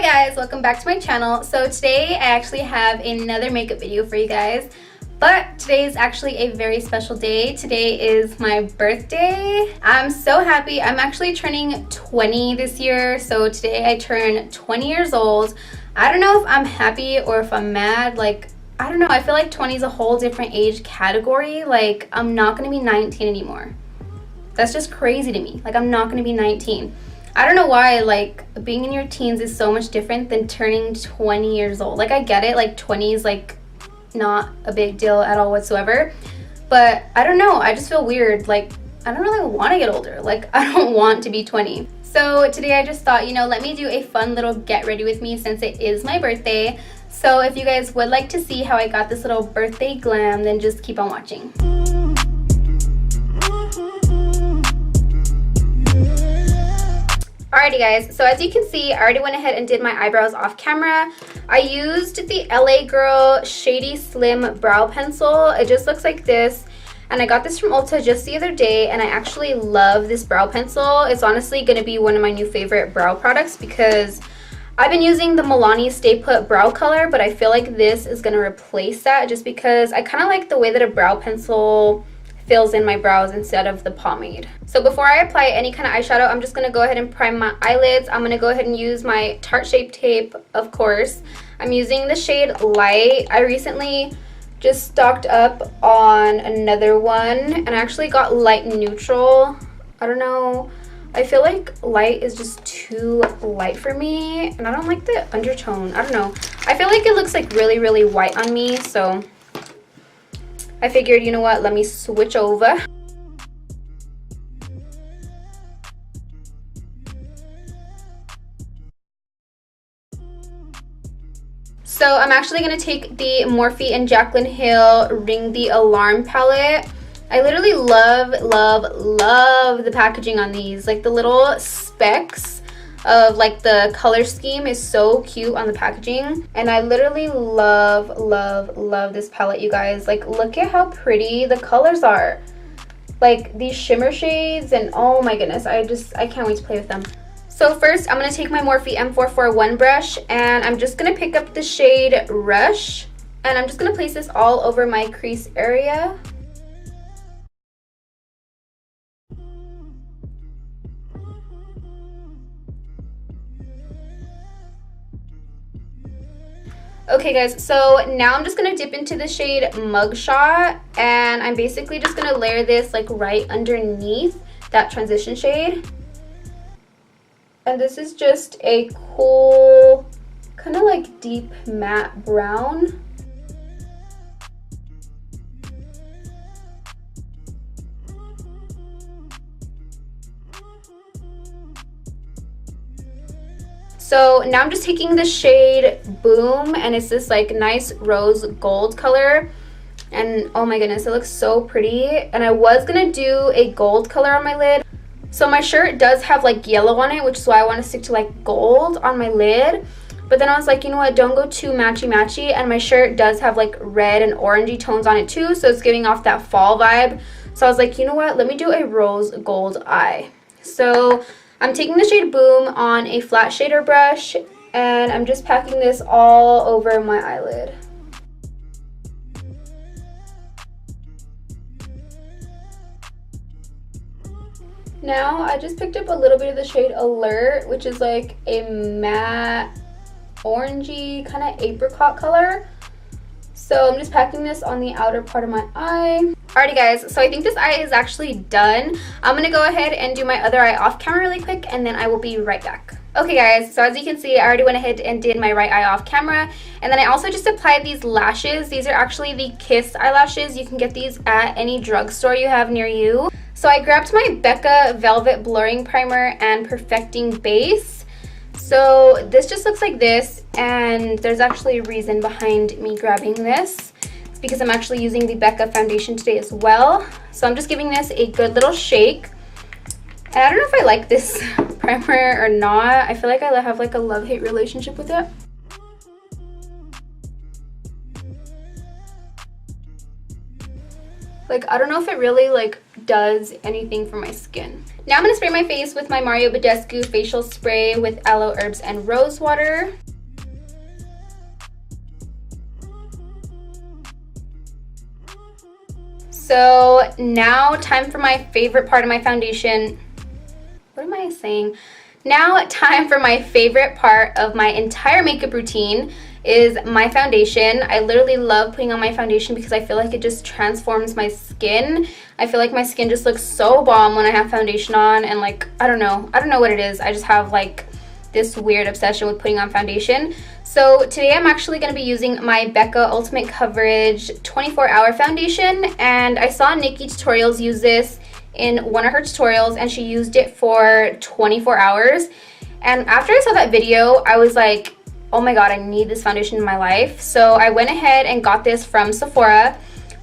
guys, welcome back to my channel. So today I actually have another makeup video for you guys, but today is actually a very special day. Today is my birthday. I'm so happy. I'm actually turning 20 this year, so today I turn 20 years old. I don't know if I'm happy or if I'm mad. Like, I don't know, I feel like 20 is a whole different age category. Like, I'm not gonna be 19 anymore. That's just crazy to me. Like, I'm not gonna be 19. I don't know why, like, being in your teens is so much different than turning 20 years old. Like, I get it, like, 20 is, like, not a big deal at all whatsoever. But, I don't know, I just feel weird. Like, I don't really want to get older. Like, I don't want to be 20. So, today I just thought, you know, let me do a fun little get ready with me since it is my birthday. So, if you guys would like to see how I got this little birthday glam, then just keep on watching. Alrighty guys, so as you can see, I already went ahead and did my eyebrows off camera. I used the LA Girl Shady Slim Brow Pencil. It just looks like this. And I got this from Ulta just the other day, and I actually love this brow pencil. It's honestly going to be one of my new favorite brow products because I've been using the Milani Stay Put Brow Color, but I feel like this is going to replace that just because I kind of like the way that a brow pencil fills in my brows instead of the pomade. So before I apply any kind of eyeshadow, I'm just going to go ahead and prime my eyelids. I'm going to go ahead and use my Tarte Shape Tape, of course. I'm using the shade Light. I recently just stocked up on another one, and I actually got Light Neutral. I don't know. I feel like light is just too light for me, and I don't like the undertone. I don't know. I feel like it looks like really, really white on me, so I figured, you know what, let me switch over. So I'm actually going to take the Morphe and Jaclyn Hill Ring the Alarm palette. I literally love, love, love the packaging on these. Like, the little specks of like the color scheme is so cute on the packaging, and I literally love, love, love this palette, you guys. Like, look at how pretty the colors are. Like, these shimmer shades, and oh my goodness, I can't wait to play with them. So first, I'm going to take my Morphe M441 brush, and I'm just going to pick up the shade Rush, and I'm just going to place this all over my crease area. Okay guys, so now I'm just going to dip into the shade Mugshot, and I'm basically just going to layer this like right underneath that transition shade. And this is just a cool, kind of like deep matte brown. So now I'm just taking the shade Boom, and it's this like nice rose gold color, and oh my goodness, it looks so pretty. And I was gonna do a gold color on my lid. So my shirt does have like yellow on it, which is why I want to stick to like gold on my lid. But then I was like, you know what, don't go too matchy matchy, and my shirt does have like red and orangey tones on it too, so it's giving off that fall vibe. So I was like, you know what, let me do a rose gold eye. So I'm taking the shade Boom on a flat shader brush, and I'm just packing this all over my eyelid. Now I just picked up a little bit of the shade Alert, which is like a matte orangey kind of apricot color. So I'm just packing this on the outer part of my eye. Alrighty guys, so I think this eye is actually done. I'm going to go ahead and do my other eye off camera really quick, and then I will be right back. Okay guys, so as you can see, I already went ahead and did my right eye off camera, and then I also just applied these lashes. These are actually the Kiss eyelashes. You can get these at any drugstore you have near you. So I grabbed my Becca Velvet Blurring Primer and Perfecting Base. So this just looks like this, and there's actually a reason behind me grabbing this. It's because I'm actually using the Becca foundation today as well. So I'm just giving this a good little shake. And I don't know if I like this primer or not. I feel like I have like a love-hate relationship with it. Like, I don't know if it really like does anything for my skin. Now I'm gonna spray my face with my Mario Badescu facial spray with aloe, herbs, and rose water. So now time for my favorite part of my foundation. What am I saying? Now time for my favorite part of my entire makeup routine is my foundation. I literally love putting on my foundation because I feel like it just transforms my skin. I feel like my skin just looks so bomb when I have foundation on, and like, I don't know what it is. I just have like this weird obsession with putting on foundation. So today I'm actually going to be using my Becca Ultimate Coverage 24-Hour Foundation, and I saw Nikki Tutorials use this in one of her tutorials, and she used it for 24 hours. And after I saw that video, I was like, oh my god, I need this foundation in my life. So I went ahead and got this from Sephora.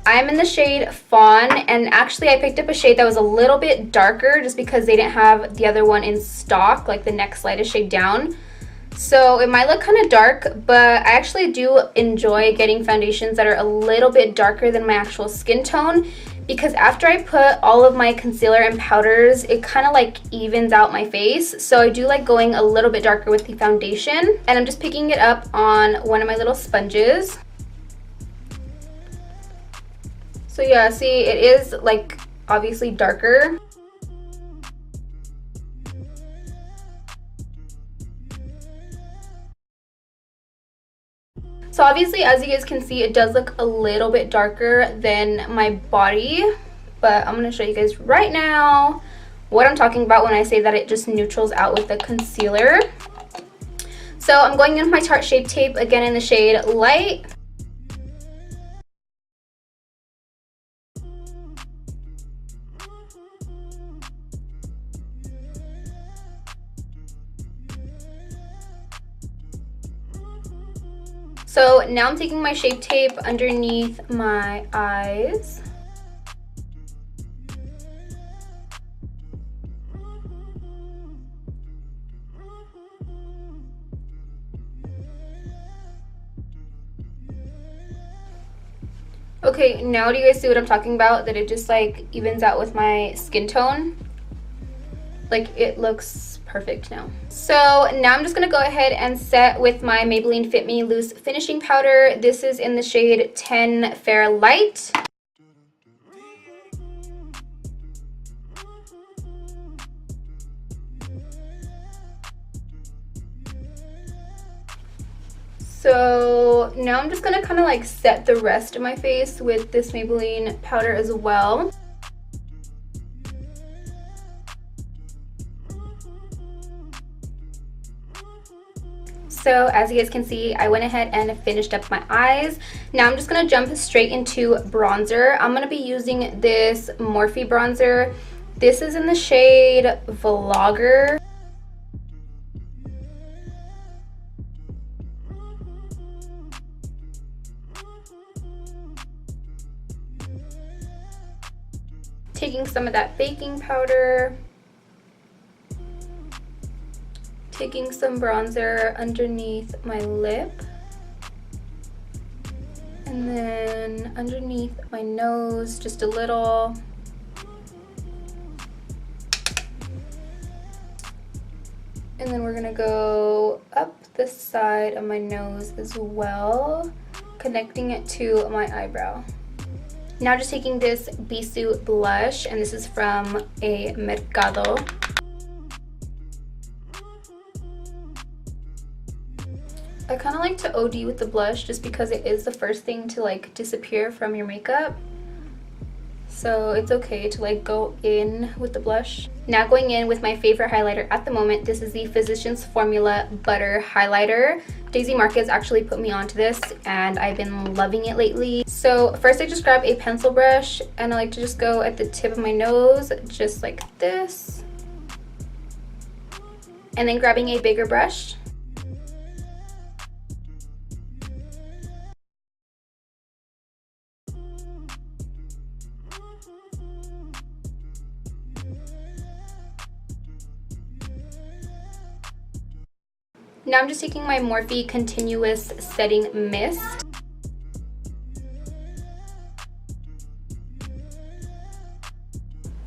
I'm in the shade Fawn, and actually I picked up a shade that was a little bit darker just because they didn't have the other one in stock, like the next lightest shade down. So it might look kind of dark, but I actually do enjoy getting foundations that are a little bit darker than my actual skin tone, because after I put all of my concealer and powders, it kind of like evens out my face. So I do like going a little bit darker with the foundation, and I'm just picking it up on one of my little sponges. So yeah, see, it is like obviously darker. So obviously, as you guys can see, it does look a little bit darker than my body, but I'm going to show you guys right now what I'm talking about when I say that it just neutrals out with the concealer. So I'm going in with my Tarte Shape Tape, again in the shade Light. So now I'm taking my Shape Tape underneath my eyes. Okay, now do you guys see what I'm talking about? That it just like evens out with my skin tone. Like, it looks perfect now. So now I'm just gonna go ahead and set with my Maybelline Fit Me Loose Finishing Powder. This is in the shade 10 Fair Light. So now I'm just gonna kind of like set the rest of my face with this Maybelline powder as well. So as you guys can see, I went ahead and finished up my eyes. Now I'm just going to jump straight into bronzer. I'm going to be using this Morphe bronzer. This is in the shade Vlogger. Taking some of that baking powder. Taking some bronzer underneath my lip, and then underneath my nose just a little. And then we're gonna go up the side of my nose as well, connecting it to my eyebrow. Now just taking this Bisou blush, and this is from a Mercado. I kind of like to OD with the blush just because it is the first thing to like disappear from your makeup. So it's okay to like go in with the blush. Now going in with my favorite highlighter at the moment. This is the Physicians Formula Butter Highlighter. Daisy Marquez actually put me onto this, and I've been loving it lately. So first I just grab a pencil brush, and I like to just go at the tip of my nose, just like this. And then grabbing a bigger brush. Now I'm just taking my Morphe Continuous Setting Mist.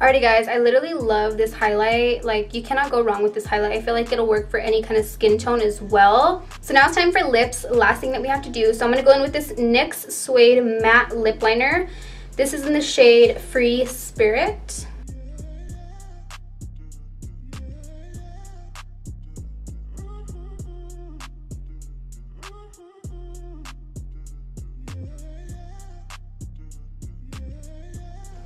Alrighty guys, I literally love this highlight. Like, you cannot go wrong with this highlight. I feel like it'll work for any kind of skin tone as well. So now it's time for lips. Last thing that we have to do. So I'm going to go in with this NYX Suede Matte Lip Liner. This is in the shade Free Spirit.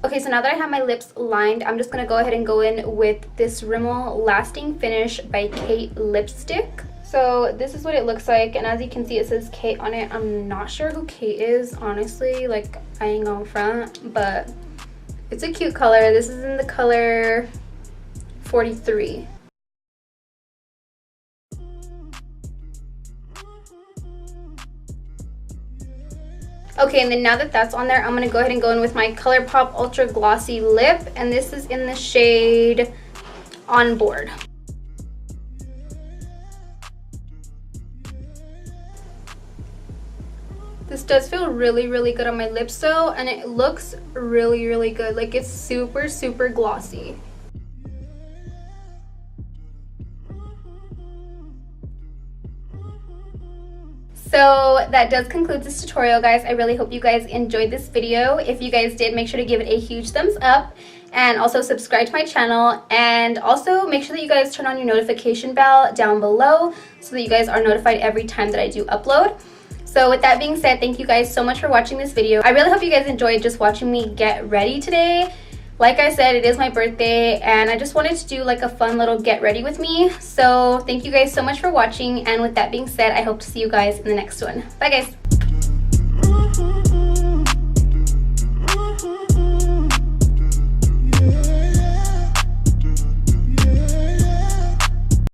Okay, so now that I have my lips lined, I'm just going to go ahead and go in with this Rimmel Lasting Finish by Kate lipstick. So this is what it looks like, and as you can see, it says Kate on it. I'm not sure who Kate is, honestly. Like, I ain't gonna front, but it's a cute color. This is in the color 43. Okay, and then now that that's on there, I'm going to go ahead and go in with my ColourPop Ultra Glossy Lip, and this is in the shade On Board. This does feel really, really good on my lips though, and it looks really, really good. Like, it's super, super glossy. So that does conclude this tutorial, guys. I really hope you guys enjoyed this video. If you guys did, make sure to give it a huge thumbs up, and also subscribe to my channel, and also make sure that you guys turn on your notification bell down below so that you guys are notified every time that I do upload. So with that being said, thank you guys so much for watching this video. I really hope you guys enjoyed just watching me get ready today. Like I said, it is my birthday, and I just wanted to do like a fun little get ready with me. So thank you guys so much for watching, and with that being said, I hope to see you guys in the next one. Bye guys.